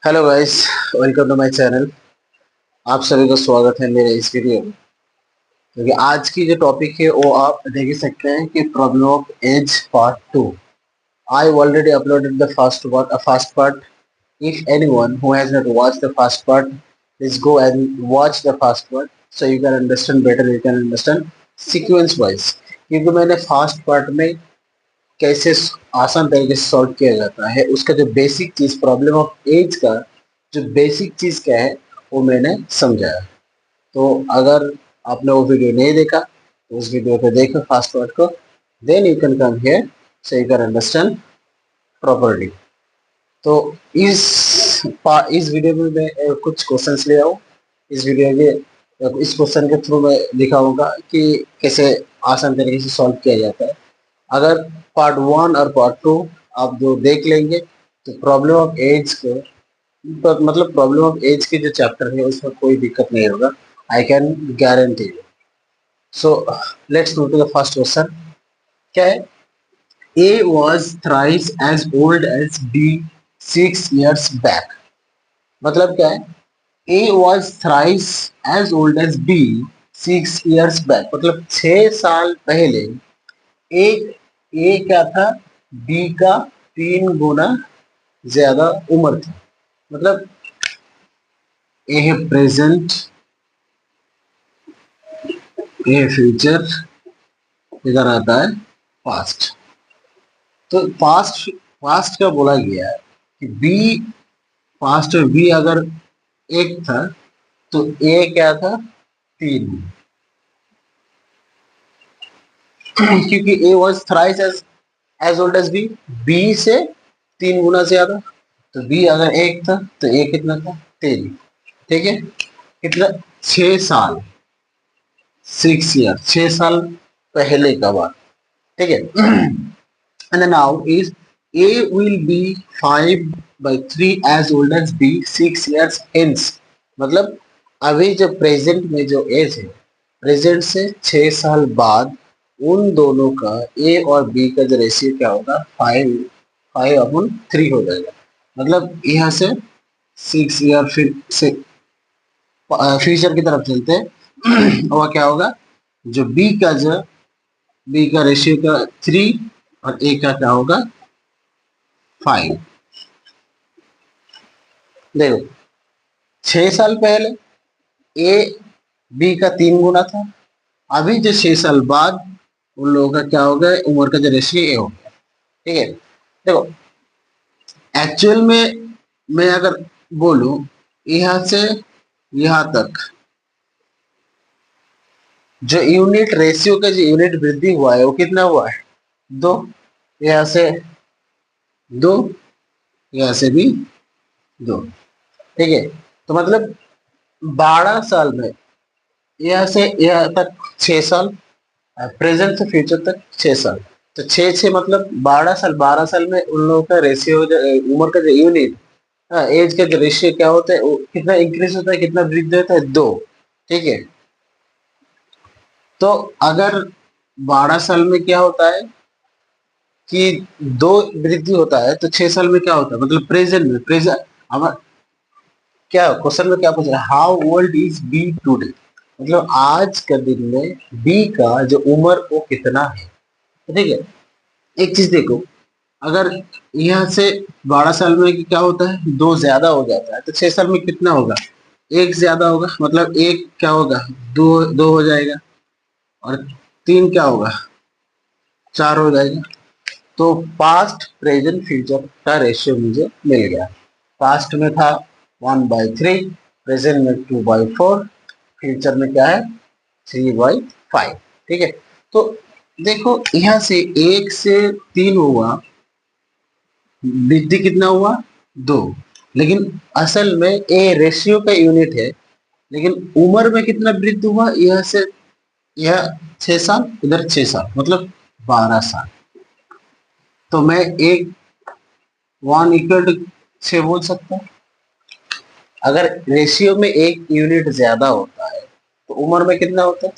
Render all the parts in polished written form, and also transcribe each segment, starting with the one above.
Hello guys, welcome to my channel. आप सभी का स्वागत है मेरे इस वीडियो में। क्योंकि आज की जो टॉपिक है वो आप देख ही सकते हैं कि problem of age part 2। I already uploaded the first part. If anyone who has not watched the first part, please go and watch the first part so you can understand better, you can understand sequence wise. क्योंकि मैंने first part में कैसे आसान तरीके से solve किया जाता है, उसका जो बेसिक चीज प्रॉब्लम ऑफ एज का जो बेसिक चीज क्या है वो मैंने समझाया। तो अगर आपने वो वीडियो नहीं देखा तो उस वीडियो को देखो फास्ट वर्ड को, then you can come here so you can understand properly. तो इस वीडियो में मैं कुछ क्वेश्चंस ले आऊँ। इस वीडियो के इस क्वेश्चन के थ्रू मैं दिखाऊंगा कि कैसे आसान तरीके से सॉल्व किया जाता है। अगर पार्ट 1 और पार्ट 2 आप जो देख लेंगे तो प्रॉब्लम ऑफ एज को मतलब प्रॉब्लम ऑफ एज के जो चैप्टर है उसमें कोई दिक्कत नहीं होगा, I can guarantee you. So let's go to the first question. क्या है? A was thrice as old as B 6 years back. मतलब क्या है? A was thrice as old as B 6 years back, मतलब 6 साल पहले एक ए क्या था, बी का 3 गुना ज्यादा उम्र था। मतलब ए है प्रेजेंट, ये फ्यूचर, इधर आता है पास्ट। तो पास्ट पास्ट का बोला गया है कि बी, पास्ट में बी अगर एक था तो ए क्या था, 3। क्योंकि A was thrice as old as B, B से 3 गुना ज्यादा। तो बी अगर एक था तो ए कितना था, 3। ठीक है, कितना, 6 साल, 6 year, 6 साल पहले का बात। ठीक है। and then now is A will be 5/3 as old as B 6 years hence। मतलब अभी जो प्रेजेंट में जो एज है, प्रेजेंट से 6 साल बाद उन दोनों का ए और बी का जो रेशियो क्या होगा, 5/3 हो जाएगा। मतलब यहाँ से 6 year फिर से फ्यूचर की तरफ चलते हैं। और क्या होगा, जो बी का रेशियो का 3 और ए का क्या होगा, 5। देखो, 6 साल पहले ए बी का 3 गुना था। अभी जो 6 साल बाद उन लोगों का क्या होगा, उम्र का जो रेशियो ए हो गया। ठीक है, देखो एक्चुअल में मैं अगर बोलूं यहाँ से यहाँ तक जो यूनिट रेशियो का जो यूनिट वृद्धि हुआ है वो कितना हुआ है, 2। यहाँ से 2, यहाँ से भी 2। ठीक है, तो मतलब 12 साल में यहाँ से यहाँ तक 6 साल, प्रेजेंट से फ्यूचर तक 6 साल। तो 6 6 मतलब 12 साल। 12 साल में उन लोगों का रेशियो, उम्र का जो यूनिट, एज का जो रेशियो क्या होता है, वो कितना इंक्रीज होता है, कितना वृद्धि होता है, 2। ठीक है, तो अगर 12 साल में क्या होता है कि 2 वृद्धि होता है, तो 6 साल में क्या होता है, मतलब प्रेजेंट में, प्रेजेंट हमारा क्या क्वेश्चन में क्या पूछ रहा है, how old is B today. मतलब आज के दिन में बी का जो उम्र वो कितना है। ठीक है, एक चीज देखो, अगर यहाँ से 12 साल में क्या होता है, 2 ज्यादा हो जाता है, तो 6 साल में कितना होगा, 1 ज्यादा होगा। मतलब एक क्या होगा, 2 हो जाएगा, और 3 क्या होगा, 4 हो जाएगा। तो पास्ट प्रेजेंट फ्यूचर का रेशियो मुझे मिल गया। पास्ट में था 1/3, प्रेजेंट में 2/4, फ्यूचर में क्या है, 3/5। ठीक है, तो देखो यहाँ से 1 से 3 हुआ, वृद्धि कितना हुआ, 2। लेकिन असल में ए रेशियो का यूनिट है, लेकिन उम्र में कितना वृद्धि हुआ, यह से यह 6 साल, इधर 6 साल, मतलब 12 साल। तो मैं एक 1 = 6 बोल सकता हूँ। अगर रेशियो में एक यूनिट ज्यादा होता है तो उम्र में कितना होता है,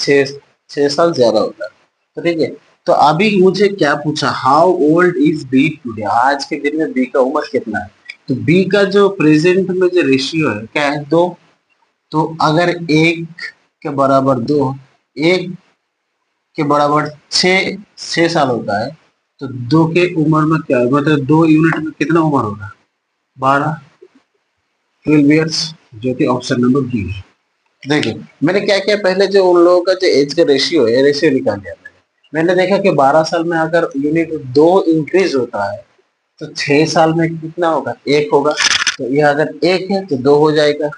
6 साल ज्यादा होता है। तो ठीक है, तो अभी मुझे क्या पूछा, how old is B today, आज के दिन में बी का उम्र कितना है। तो बी का जो प्रेजेंट में जो रेशियो है क्या है, 2। तो अगर 1 के बराबर 2, 1 के बराबर 6 साल होता है, तो 2 के उम्र में क्या होगा, मतलब 2 यूनिट में कितना उम्र होगा, 12, 12 ईयर्स, जो कि ऑप्शन नंबर बी है। देखिए मैंने क्या किया, पहले जो उन लोगों का जो एज का रेशियो है, रेशियो निकाल लिया मैंने देखा कि 12 साल में अगर यूनिट 2 इंक्रीज होता है, तो 6 साल में कितना होगा, 1 होगा। तो यह अगर 1 है तो 2 हो जाएगा,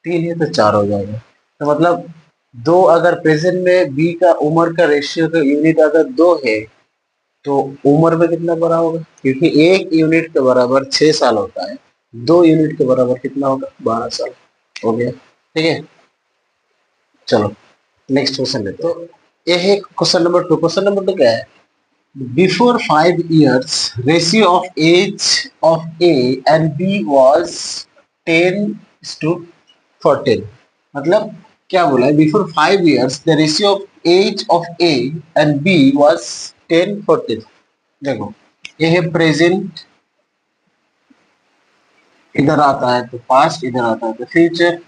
3 है तो 4 हो जाएगा। तो मतलब 2, अगर प्रेजेंट में बी का उम्र का रेशियो का यूनिट अगर 2 है, तो उम्र में कितना बड़ा होगा, क्योंकि 1 यूनिट के बराबर 6 साल होता है, 2 यूनिट के बराबर कितना होगा, 12 साल हो गया। ठीक है, चलो नेक्स्ट क्वेश्चन लेते हैं। तो ये है क्वेश्चन नंबर 2। क्वेश्चन नंबर 2 क्या है, before 5 years ratio of age of A and B was 10:14। मतलब क्या बोला है, before 5 years the ratio of age of A and B was 10:14। देखो ये है प्रेजेंट, इधर आता है तो पास्ट, इधर आता है तो फ्यूचर,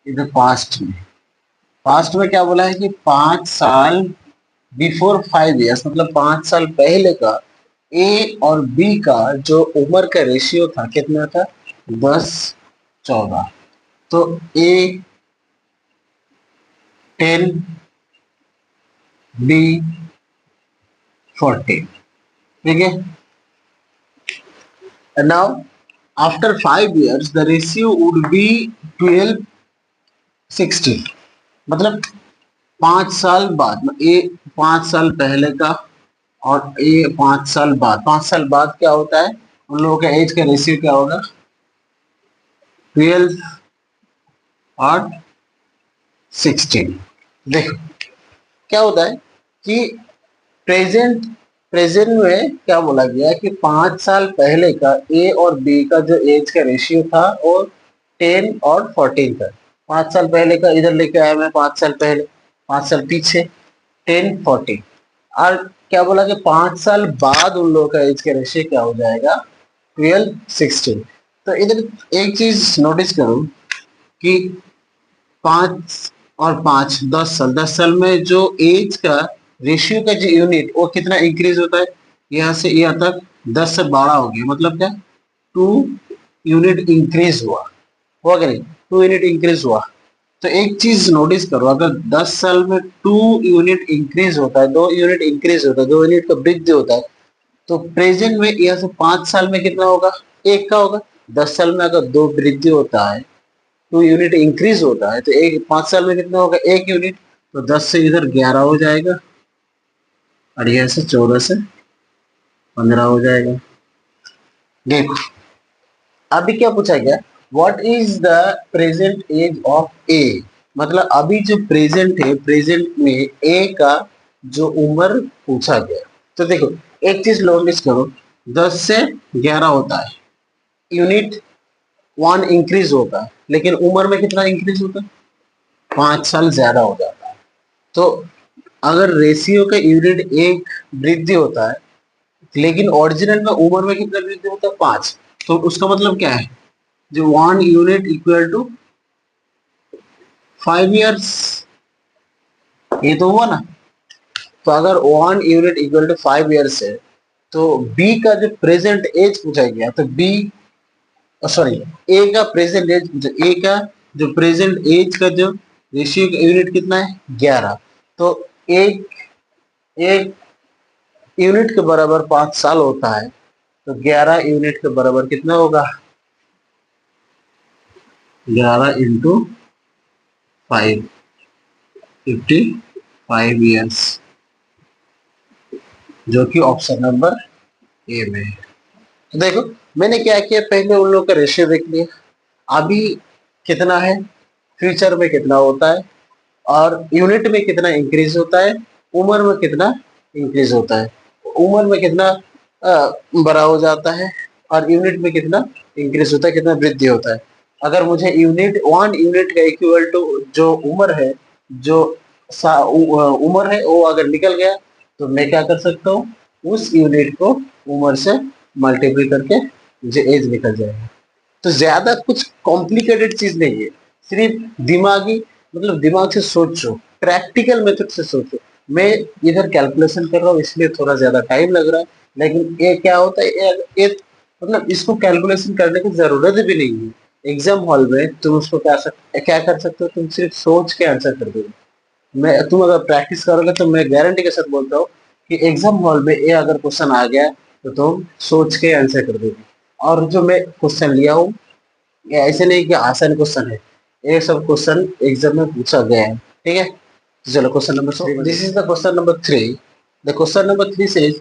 इधर पास्ट में क्या बोला है कि 5 साल, बिफोर 5 years मतलब 5 साल पहले का ए और बी का जो उम्र का रेशियो था कितना था, 10:14। तो ए 10, बी 14। ठीक है, now after 5 years the ratio would be 12:16। मतलब 5 साल बाद ए 5 साल पहले का और ये 5 साल बाद, 5 साल बाद क्या होता है, उन लोगों का एज का रेशियो क्या होगा, 12 और 16। देखो क्या होता है कि प्रेजेंट प्रेजेंट में क्या बोला गया है कि 5 साल पहले का ए और बी का जो एज का रेशियो था वो 10 और 14 था। 5 साल पहले का इधर लेके आया मैं, 5 साल पहले, 5 साल पीछे, 10, 14। और क्या बोला कि 5 साल बाद उन लोगों का एज का रेशियो क्या हो जाएगा, 12, 16। तो इधर एक चीज नोटिस करो कि 5 और 5, 10 साल, 10 साल में जो एज का रेशियो का जो यूनिट वो कितना इंक्रीज होता है, यहाँ से यहाँ तक 10 से 12 हो गया, मतलब क्या, 2 यूनिट इंक्रीज हुआ कि नहीं, 2 यूनिट इंक्रीज हुआ। तो एक चीज नोटिस करो, अगर 10 साल में 2 यूनिट इंक्रीज होता है, 2 यूनिट इंक्रीज होता है, 2 यूनिट का वृद्धि होता है, तो प्रेजेंट में यहाँ से 5 साल में कितना होगा, 1 का होगा। 10 साल में अगर 2 वृद्धि होता है, 2 यूनिट इंक्रीज होता है, तो 5 साल में कितना होगा, 1 यूनिट। तो 10 से इधर 11 हो जाएगा, और यह से 14 से 15 हो जाएगा। देखो अभी क्या पूछा गया, what is the present age of A. मतलब अभी जो प्रेजेंट है, प्रेजेंट में ए का जो उम्र पूछा गया। तो देखो एक चीज नोटिस करो, 10 से 11 होता है, यूनिट 1 इंक्रीज होता है, लेकिन उम्र में कितना इंक्रीज होता है, 5 साल ज्यादा हो जाता है। तो अगर रेशियो का यूनिट 1 वृद्धि होता है, लेकिन ओरिजिनल में उम्र में कितना वृद्धि होता है, 5, तो उसका मतलब क्या है, जो 1 यूनिट इक्वल टू 5 years, ये तो हुआ ना। तो अगर 1 यूनिट इक्वल टू 5 years है, तो बी का जो प्रेजेंट एज पूछा गया, तो बी सॉरी ए का प्रेजेंट एज, ए का जो प्रेजेंट एज का जो रेशियो का यूनिट कितना है, 11। तो एक एक यूनिट के बराबर 5 साल होता है, तो 11 यूनिट के बराबर कितना होगा, 11 × 5, 55 years, जो कि ऑप्शन नंबर ए में है। तो देखो मैंने क्या किया, पहले उन लोगों का रेशियो देख लिया, अभी कितना है, फ्यूचर में कितना होता है, और यूनिट में कितना इंक्रीज होता है, उम्र में कितना इंक्रीज होता है, उम्र में कितना बड़ा हो जाता है, और यूनिट में कितना इंक्रीज होता है, कितना वृद्धि होता है। अगर मुझे यूनिट 1 यूनिट का इक्वल टू जो उम्र है, जो उम्र है वो अगर निकल गया, तो मैं क्या कर सकता हूँ, उस यूनिट को उम्र से मल्टीप्लाई करके मुझे एज निकल जाएगा। तो ज्यादा कुछ कॉम्प्लिकेटेड चीज नहीं है, सिर्फ दिमागी मतलब दिमाग से सोचो, प्रैक्टिकल मेथड से सोचो। मैं इधर कैलकुलेशन कर रहा हूँ इसलिए थोड़ा ज्यादा टाइम लग रहा है, लेकिन ये क्या होता है, ये मतलब इसको कैलकुलेशन करने की जरूरत भी नहीं है। एग्जाम हॉल में तुम उसको क्या कर सकते हो, तुम सिर्फ सोच के आंसर कर दोगे। मैं तुम अगर प्रैक्टिस करोगे तो मैं गारंटी के साथ बोलता हूँ कि एग्जाम हॉल में ये अगर क्वेश्चन आ गया तो तुम सोच के आंसर कर दोगे। और जो मैं क्वेश्चन लिया हूँ, ये ऐसे नहीं कि आसान क्वेश्चन है, ये सब क्वेश्चन एग्जाम में पूछा गया है। ठीक है, तो चलो question number 3, this is the question number 3। The question number 3 says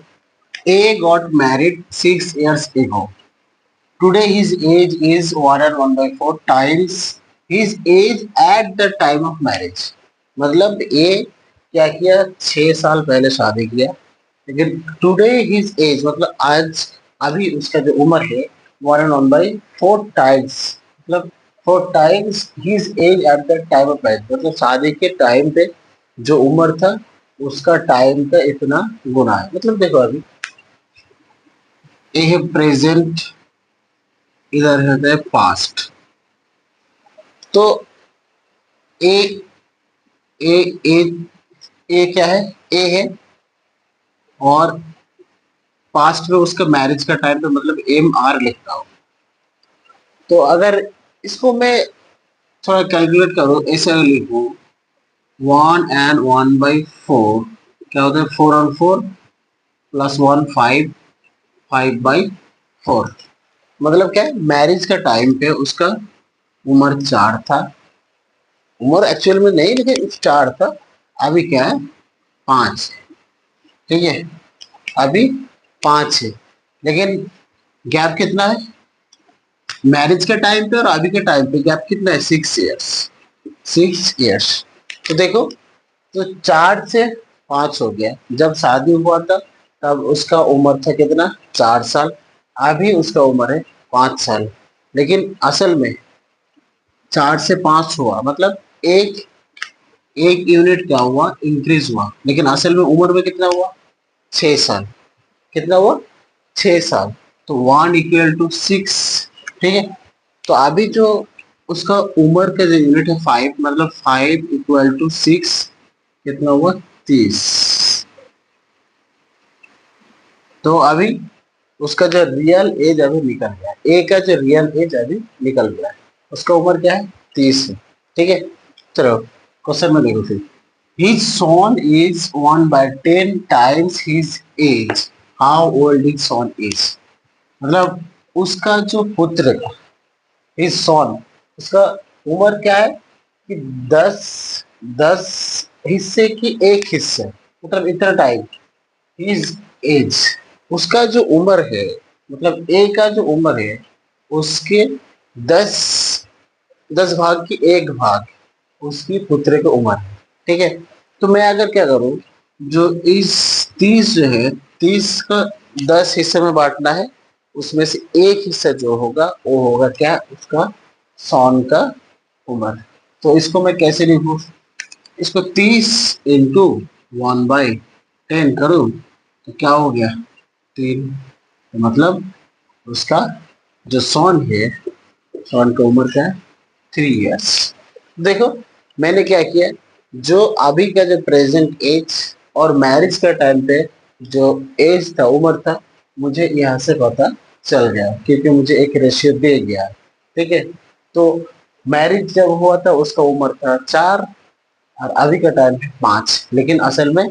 A got married 6 years ago. Today his age is 1 and 1 by 4 times his age at the time of marriage. मतलब ए क्या किया, 6 साल पहले शादी किया, लेकिन टुडे हिज एज मतलब आज अभी उसका जो उम्र है 1 and 1 by 4 times, मतलब 4 times his age at the time of marriage, मतलब शादी के टाइम पे जो उम्र था उसका टाइम का इतना गुना है। मतलब देखो अभी ए है प्रेजेंट, इधर है पास्ट। तो ए ए ए ए क्या है, ए है, और पास्ट में उसका मैरिज का टाइम पे मतलब MR लिखता हूँ। तो अगर इसको मैं थोड़ा कैलकुलेट करूँ, ऐसे लिखूँ 1 and 1 by 4, क्या होता है 4 on 4 प्लस 1 5, 5/4। मतलब क्या है, मैरिज का टाइम पे उसका उम्र 4 था, उम्र एक्चुअल में नहीं लेकिन 4 था, अभी क्या है 5। ठीक है, अभी 5 है, लेकिन गैप कितना है, मैरिज के टाइम पे और अभी के टाइम पे गैप कितना है, 6 इयर्स। 6 इयर्स, तो देखो, तो 4 से 5 हो गया, जब शादी हुआ था तब उसका उम्र था कितना, 4 साल, अभी उसका उम्र है 5 साल। लेकिन असल में 4 से 5 हुआ मतलब एक एक यूनिट क्या हुआ, इंक्रीज हुआ, लेकिन असल में उम्र में कितना हुआ, 6 साल। कितना हुआ, 6 साल। तो 1 = 6। ठीक है, तो अभी जो उसका उम्र का जो यूनिट है 5, मतलब 5 = 6, कितना हुआ, 30। तो अभी उसका जो रियल एज अभी निकल गया, ए का जो रियल एज अभी निकल गया, उसका उम्र क्या है, 30 है। ठीक है, चलो क्वेश्चन में देखो फिर, his son is 1/10 times his age, how old his son is। मतलब उसका जो पुत्र का, his son, उसका उम्र क्या है कि 10 10 हिस्से की एक हिस्से, मतलब इतना टाइम, his एज, उसका जो उम्र है, मतलब ए का जो उम्र है उसके 10 10 भाग की एक भाग उसकी पुत्र की उम्र है। ठीक है, तो मैं अगर क्या करूं, जो इस 30 जो है, 30 का 10 हिस्से में बांटना है, उसमें से एक हिस्सा जो होगा वो होगा क्या, उसका सॉन का उम्र। तो इसको मैं कैसे लिखूं, इसको 30 × 1/10 करूं तो क्या हो गया, 3। तो मतलब उसका जो सॉन है, सॉन का उम्र क्या है, 3 इयर्स। देखो मैंने क्या किया, जो अभी का जो प्रेजेंट एज और मैरिज का टाइम पे जो एज था, उम्र था, मुझे यहाँ से पता चल गया क्योंकि मुझे एक रेशियो दे गया। ठीक है, तो मैरिज जब हुआ था उसका उम्र था 4 और अभी का टाइम है 5, लेकिन असल में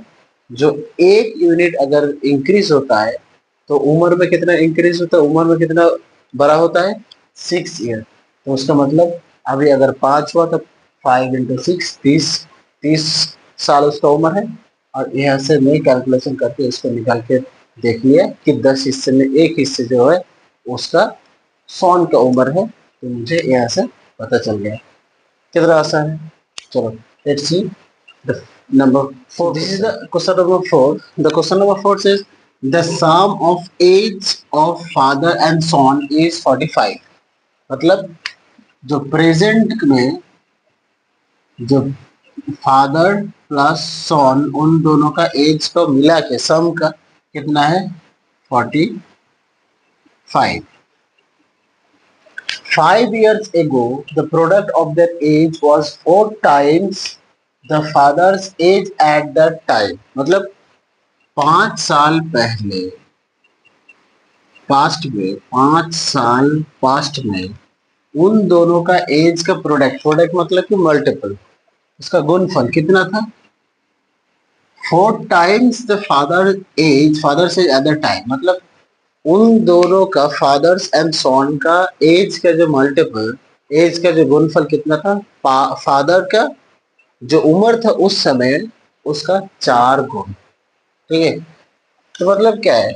जो एक यूनिट अगर इंक्रीज होता है तो उम्र में कितना इंक्रीज होता है, उम्र में कितना बड़ा होता है, 6 ईयर। तो उसका मतलब अभी अगर 5 हुआ तो 5 × 6, 30, 30 साल उसका उम्र है। और यहाँ से मैं कैलकुलेशन करके इसको निकाल के देख लिया कि 10 हिस्से में एक हिस्से जो है उसका सॉन का उम्र है, तो मुझे यहाँ से पता चल गया। कितना आसान है, चलो let's see the number 4. This is the question number 4. The question number 4 says the sum of age of father and son is 45। मतलब जो प्रेजेंट में जो फादर प्लस सन उन दोनों का एज को मिला के सम का कितना है, 45। 5 years ago the product of their age was 4 times the father's age at that time. मतलब 5 साल पहले, पास्ट में उन दोनों का एज का प्रोडक्ट मतलब कि मल्टीपल, उसका गुणनफल कितना था? 4 times the father's age at the time, मतलब उन दोनों का फादर्स एंड सॉन का एज का जो मल्टीपल, एज का जो गुणनफल कितना था? फादर का जो उम्र था उस समय उसका 4 गुण। ठीक है, तो मतलब क्या है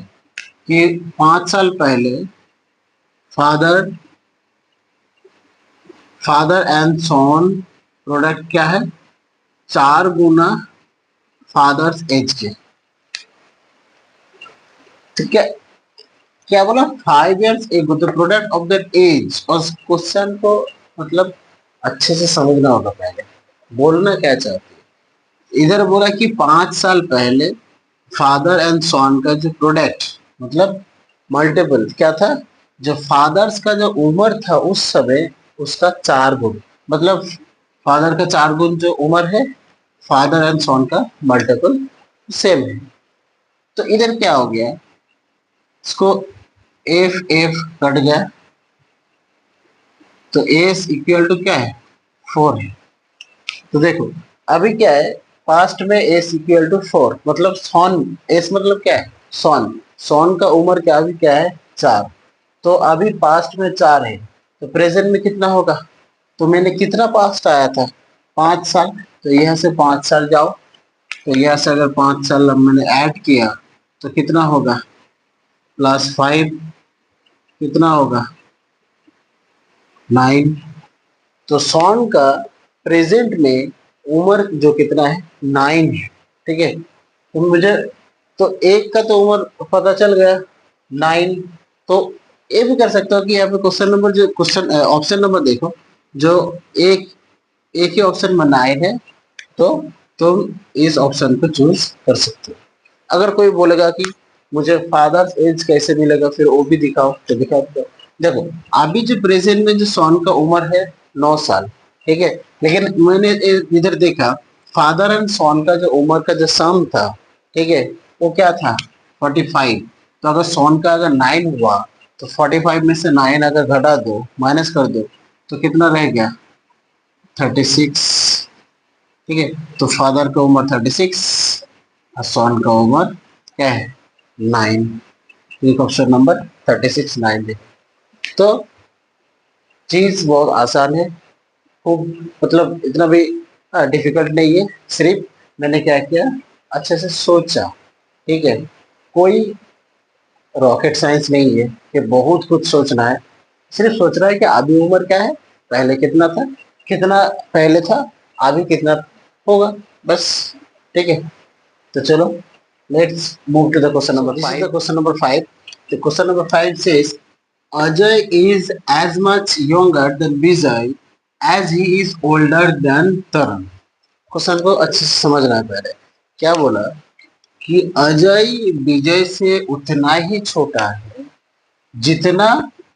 कि 5 साल पहले फादर एंड सॉन प्रोडक्ट क्या है? 4 गुना फादर्स एज के। तो क्या क्या बोला? 5 years ago the product of that age. और क्वेश्चन को मतलब अच्छे से समझना होगा, पहले बोलना क्या चाहती है। इधर बोला कि 5 साल पहले फादर एंड सॉन का जो प्रोडक्ट मतलब मल्टीपल क्या था? जो फादर्स का जो उम्र था उस समय उसका 4 गुण, मतलब फादर का 4 गुण जो उम्र है, फादर एंड सॉन का मल्टीपल सेम है। तो इधर क्या हो गया, इसको एफ एफ कट गया, तो एस इक्वल टू क्या है? 4 है। तो देखो अभी क्या है, पास्ट में एस इक्वल टू 4, मतलब सॉन, एस मतलब क्या है? सॉन। सॉन का उम्र क्या अभी क्या है? 4। तो अभी पास्ट में 4 है, तो प्रेजेंट में कितना होगा? तो मैंने कितना पास्ट आया था? 5 साल। तो यहाँ से 5 साल जाओ, तो यहाँ से अगर 5 साल मैंने ऐड किया तो कितना होगा? +5 कितना होगा? 9। तो सॉन का प्रेजेंट में उम्र जो कितना है? 9 है। ठीक है, तो मुझे तो एक का तो उम्र पता चल गया 9। तो ये भी कर सकते हो कि यहाँ पे क्वेश्चन नंबर जो क्वेश्चन ऑप्शन नंबर देखो, जो एक एक ही ऑप्शन में 9 है, तो तुम इस ऑप्शन को चूज कर सकते हो। अगर कोई बोलेगा कि मुझे फादर्स एज कैसे मिलेगा, फिर वो भी दिखाओ, तो दिखा दो। देखो अभी जो प्रेजेंट में जो सॉन का उम्र है 9 साल, ठीक है, लेकिन मैंने इधर देखा फादर एंड सॉन का जो उम्र का जो सम था, ठीक है, वो क्या था? 45। तो अगर सॉन का अगर 9 हुआ तो 45 में से 9 अगर घटा दो, माइनस कर दो, तो कितना रह गया? 36। ठीक है, तो फादर का उम्र 36 और सॉन का उम्र क्या है? 9। एक ऑप्शन नंबर 36 9 है। तो चीज बहुत आसान है, खूब मतलब इतना भी डिफिकल्ट नहीं है। सिर्फ मैंने क्या किया, अच्छे से सोचा। ठीक है, कोई रॉकेट साइंस नहीं है कि बहुत कुछ सोचना है। सिर्फ सोच रहा है कि अभी उम्र क्या है, पहले कितना था, कितना पहले था, अभी कितना होगा, बस। ठीक है, तो चलो let's move to the question number 5। Question number 5, the question number 5 says Ajay is as much younger than Vijay as he is older than Tarun। Question को अच्छे से समझना है। पहले क्या बोला कि अजय विजय से उतना ही छोटा है जितना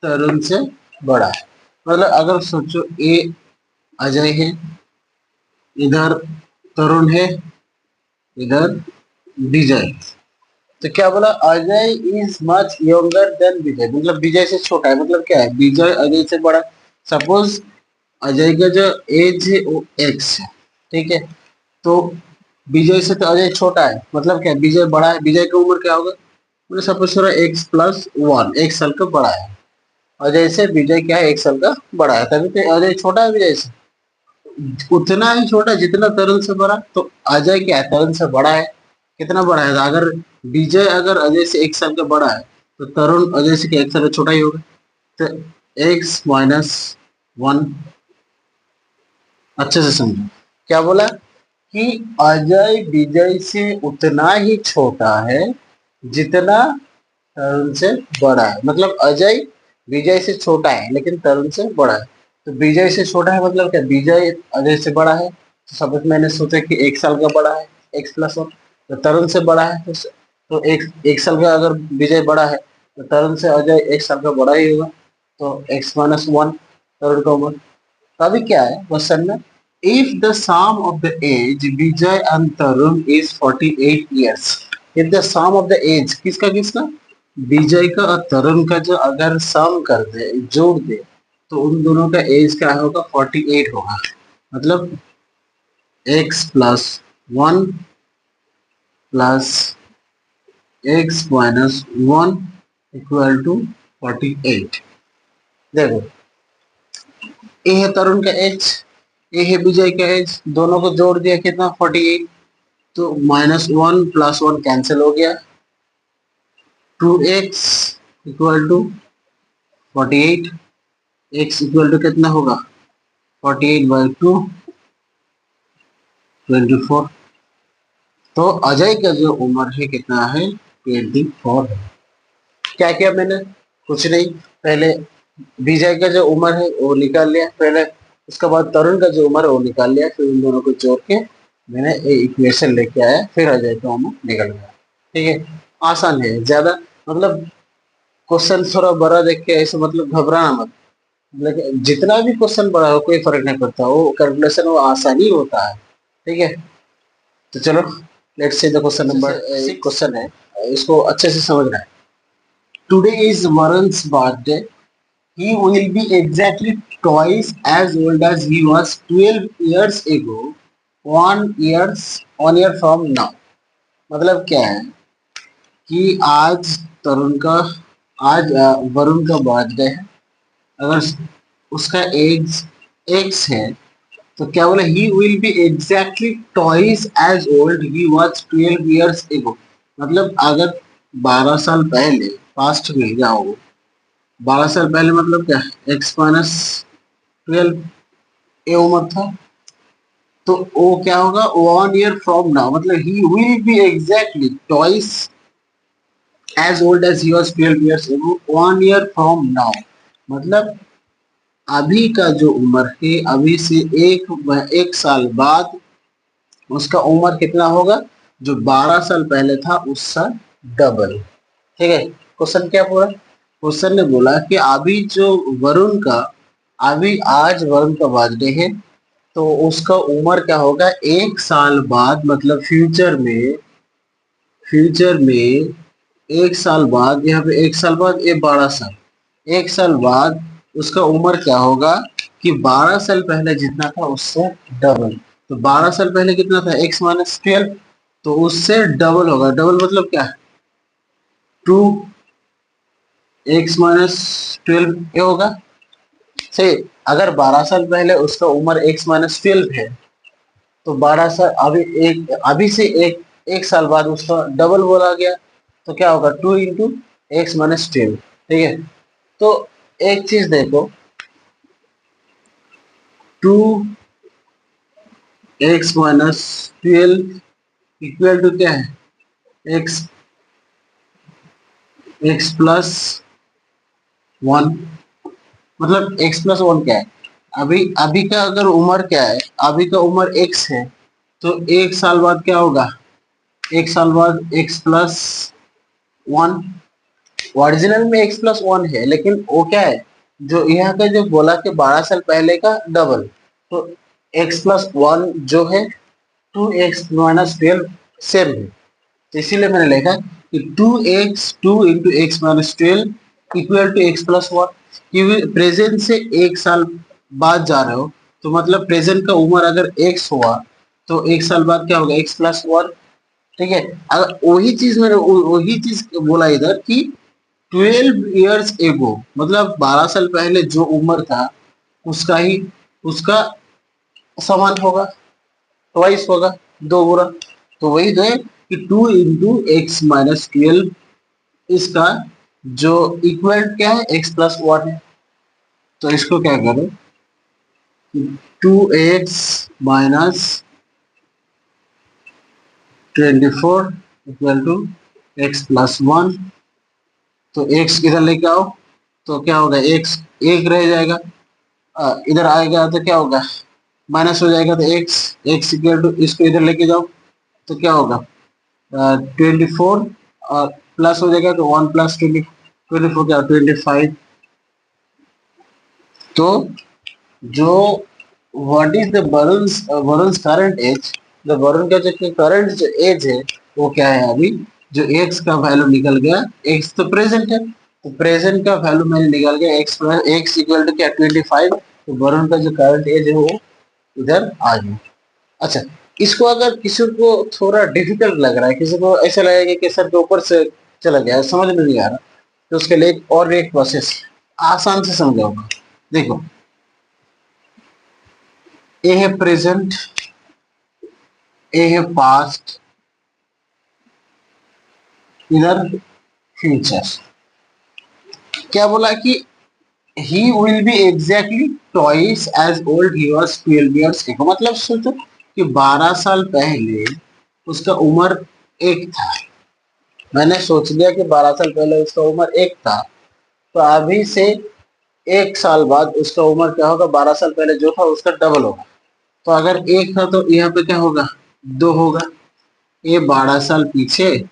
तरुण से बड़ा है। मतलब अगर सोचो ये अजय है, इधर तरुण है, इधर विजय, तो क्या बोला? Ajay is much younger than Vijay, मतलब विजय से छोटा है। मतलब क्या है? विजय अजय से बड़ा। सपोज अजय का जो एज है वो x है, ठीक है, तो विजय से तो अजय छोटा है, मतलब क्या है? विजय बड़ा है। विजय की उम्र क्या होगा? मतलब सपोज करो x+1, 1 साल का बड़ा है अजय से। विजय क्या है? 1 साल का बड़ा है, तभी तो अजय छोटा है विजय से। उतना ही छोटा जितना तरुण से बड़ा। तो अजय क्या है? तरुण से बड़ा है। कितना बड़ा है? अगर विजय अगर अजय से 1 साल का बड़ा है तो तरुण अजय से क्या 1 साल का छोटा ही होगा। तो x-1। अच्छे से समझो क्या बोला कि अजय विजय से उतना ही छोटा है जितना तरुण से बड़ा है। मतलब अजय विजय से छोटा है लेकिन तरुण से बड़ा है। तो विजय से छोटा है मतलब क्या? विजय अजय से बड़ा है, तो सब मैंने सोचा कि 1 साल का बड़ा है, x+1। तो तरुण से बड़ा है तो एक 1 साल का अगर विजय बड़ा है तो तरुण से अजय 1 साल का बड़ा ही होगा। तो x माइनस वन तरुण का उम्र। तो अभी क्या है क्वेश्चन में, if the sum of the age Vijay and Tarun is 48 years, if the sum of the age किसका किसका, विजय का और तरुण का जो अगर सम कर दे जोड़ दे तो उन दोनों का एज क्या होगा 48 होगा। मतलब x plus one plus x minus one equal to 48। देखो ए है तरुण का एज, ए है विजय का एज, दोनों को जोड़ दिया कितना 48, तो minus one plus one cancel हो गया, 2x equal to 48, x equal to कितना होगा 48/2 24। तो अजय का जो उम्र है कितना है 24 है। क्या किया मैंने, कुछ नहीं, पहले विजय का जो उम्र है वो निकाल लिया पहले, उसके बाद तरुण का जो उम्र है वो निकाल लिया, फिर उन दोनों को जोड़ के मैंने इक्वेशन लेके आया, फिर अजय का उम्र निकल गया। ठीक है, आसान है ज्यादा, मतलब क्वेश्चन थोड़ा बड़ा देख के ऐसे मतलब घबराना मत, लेकिन जितना भी क्वेश्चन बड़ा हो कोई फर्क नहीं पड़ता, वो कैलकुलेशन वो आसानी होता है। ठीक है, तो चलो let's see the question number, question है इसको अच्छे से समझना है। Today is Varun's birthday, he will be exactly twice as old as he was 12 years ago, 1 year from now। मतलब क्या है कि आज तरुण का, आज वरुण का बर्थडे है, अगर उसका एज एक्स है तो क्या बोला, he will be exactly twice as old he was 12 years ago. मतलब अगर 12 साल पहले पास्ट में जाओ, 12 साल पहले मतलब क्या, एक्स माइनस 12 ये उम्र था, तो वो क्या होगा 1 ईयर फ्रॉम नाउ, मतलब he will be exactly twice as old as he was 12 years ago 1 year from now. मतलब अभी का जो उम्र है अभी से एक साल बाद उसका उम्र कितना होगा, जो 12 साल पहले था उससे डबल। ठीक है, क्वेश्चन क्या पूरा, क्वेश्चन ने बोला कि अभी जो वरुण का, अभी आज वरुण का बर्थडे है तो उसका उम्र क्या होगा एक साल बाद, मतलब फ्यूचर में, फ्यूचर में एक साल बाद, यहाँ पे एक साल बाद ये 12 साल, एक साल बाद उसका उम्र क्या होगा कि 12 साल पहले जितना था उससे डबल। तो 12 साल पहले कितना था एक्स माइनस 12, तो उससे डबल होगा, डबल मतलब क्या, 2x माइनस 12 ये होगा। सही, अगर 12 साल पहले उसका उम्र एक्स माइनस 12 है तो 12 साल अभी से एक साल बाद उसका डबल बोला गया, तो क्या होगा 2 × x माइनस 12। ठीक है, तो एक चीज देखो, 2x माइनस 12 इक्वल टू क्या है, एक्स एक्स प्लस वन। मतलब x प्लस वन क्या है, अभी अभी का अगर उम्र क्या है, अभी का उम्र x है, तो एक साल बाद क्या होगा, एक साल बाद x प्लस वन। ओरिजिनल में x प्लस वन है लेकिन वो क्या है, जो यहाँ का जो बोला कि 12 साल पहले का डबल, तो x प्लस वन जो है 2x माइनस 12 सेम है, तो इसीलिए मैंने लिखा कि 2 × x minus 12 equal to x plus one. क्योंकि प्रेजेंट से एक साल बाद जा रहे हो, तो मतलब प्रेजेंट का उम्र अगर x हुआ तो एक साल बाद क्या होगा x प्लस वन। ठीक है, अगर वही चीज मैंने वही चीज बोला इधर कि 12 इयर्स एगो, मतलब 12 साल पहले जो उम्र था उसका ही, उसका समान होगा, ट्वाइस होगा, दो गुना। तो वही तो है कि 2 × x माइनस 12 इसका जो इक्वल क्या है x प्लस वन है। तो इसको क्या करो, 2x minus 24 equal to x plus one. तो x इधर लेके आओ तो क्या होगा, x एक रह जाएगा, इधर आएगा तो क्या होगा माइनस हो जाएगा, तो x इक्वल टू, इसको इधर लेके जाओ तो क्या होगा 24 और प्लस हो जाएगा तो 1 + 20, 24 क्या 25। तो जो what is the Varun's current age, the Varun का जो करंट जो एज है वो क्या है अभी, जो एक्स का वैल्यू निकल गया, एक्स तो प्रेजेंट है, तो प्रेजेंट का वैल्यू मैंने निकाल गया एक्स इक्वल टू क्या 25, तो वरुण का जो करंट एज है वो इधर आ गया। अच्छा, इसको अगर किसी को थोड़ा डिफिकल्ट लग रहा है, किसी को ऐसा लगेगा कि सर के ऊपर से चला गया, समझ में नहीं आ रहा, तो उसके लिए और एक प्रोसेस आसान से समझाऊंगा। देखो, ए है प्रेजेंट, ए है पास्ट, इधर फ्यूचर। क्या बोला कि he will be exactly twice as old he was 12 years ago। मतलब सोचो कि 12 साल पहले उसका उम्र एक था। मैंने सोच लिया कि 12 साल पहले उसका उम्र एक था, तो अभी से एक साल बाद उसका उम्र क्या होगा, 12 साल पहले जो था उसका डबल होगा। तो अगर एक था तो यहाँ पे क्या होगा, दो होगा। ये 12 साल पीछे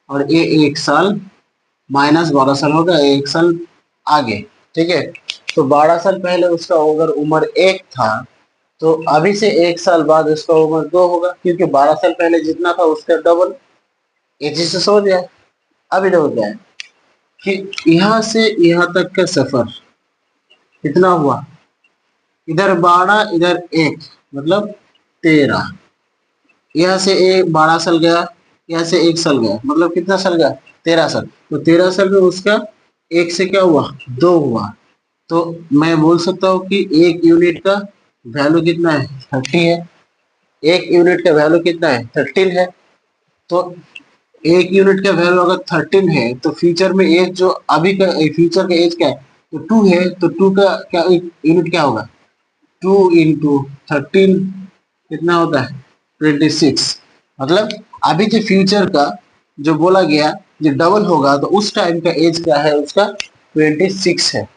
और ये एक साल माइनस 12 साल होगा, एक साल आगे। ठीक है, तो 12 साल पहले उसका अगर उम्र एक था, तो अभी से एक साल बाद उसका उम्र दो होगा, क्योंकि 12 साल पहले जितना था उसका डबल। ये चीज से समझ गया। अभी देखो क्या है कि यहाँ से यहाँ तक का सफर कितना हुआ, इधर 12 इधर एक, मतलब 13। यहाँ से एक 12 साल गया, यहाँ से एक साल गया, मतलब कितना साल गया, 13 साल। तो 13 साल में उसका एक से क्या हुआ, दो हुआ। तो मैं बोल सकता हूँ कि एक यूनिट का वैल्यू कितना है, 30 है। एक यूनिट का वैल्यू कितना है, 13 है। तो एक यूनिट का वैल्यू अगर 13 है, तो फ्यूचर में एज जो अभी का फ्यूचर का एज क्या है, तो 2 है। तो 2 का क्या यूनिट क्या होगा, 2 into 13 कितना होता है, 26। मतलब अभी जो फ्यूचर का जो बोला गया जो डबल होगा, तो उस टाइम का एज क्या है उसका, 26 है।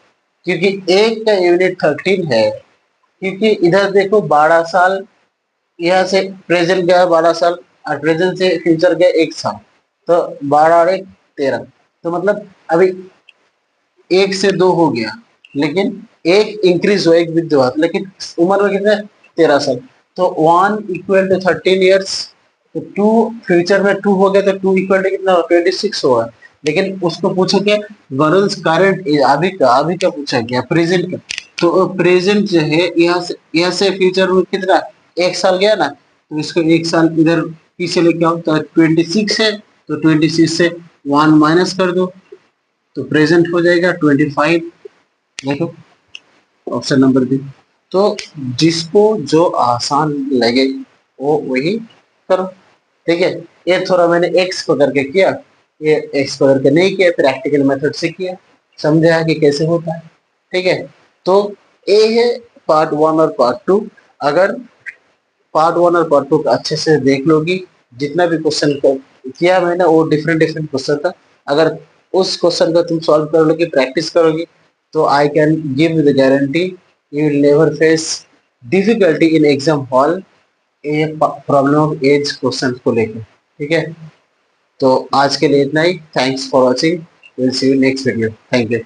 क्योंकि एक का यूनिट 13 है, क्योंकि इधर देखो 12 साल, यहाँ से प्रेजेंट गया 12 साल, और प्रेजेंट से फ्यूचर गया एक साल, तो 12 और एक 13। तो मतलब अभी एक से दो हो गया, लेकिन एक इंक्रीज हुआ, एक वृद्धि हुआ, लेकिन उम्र में कितना है, 13 साल। तो 1 = 13 years। तो टू फ्यूचर में टू हो गया, तो टू इक्वल टू कितना, 26 होगा। लेकिन उसको पूछा क्या, वरुण करंट अभी का पूछा गया, प्रेजेंट का। तो प्रेजेंट जो है यहाँ से फ्यूचर में कितना, एक साल गया ना, तो इसको एक साल इधर पीछे लेके आओ, तो 26 है, तो 26 से वन माइनस कर दो, तो प्रेजेंट हो जाएगा 25। देखो ऑप्शन नंबर बी। तो जिसको जो आसान लगे वो वही करो। ठीक है, ये थोड़ा मैंने एक्स को करके किया, ये एक्स को करके नहीं किया, प्रैक्टिकल मेथड से किया, समझा कि कैसे होता है। ठीक है, तो ए है पार्ट 1 और पार्ट 2। अगर पार्ट 1 और पार्ट 2 अच्छे से देख लोगी, जितना भी क्वेश्चन किया मैंने वो डिफरेंट डिफरेंट क्वेश्चन था। अगर उस क्वेश्चन को तुम सॉल्व कर लोगी, प्रैक्टिस करोगी, तो I can give the guarantee you will never face difficulty in exam hall ये प्रॉब्लम ऑफ एज क्वेश्चन को लेकर। ठीक है, तो आज के लिए इतना ही। Thanks for watching, will see you next video. Thank you.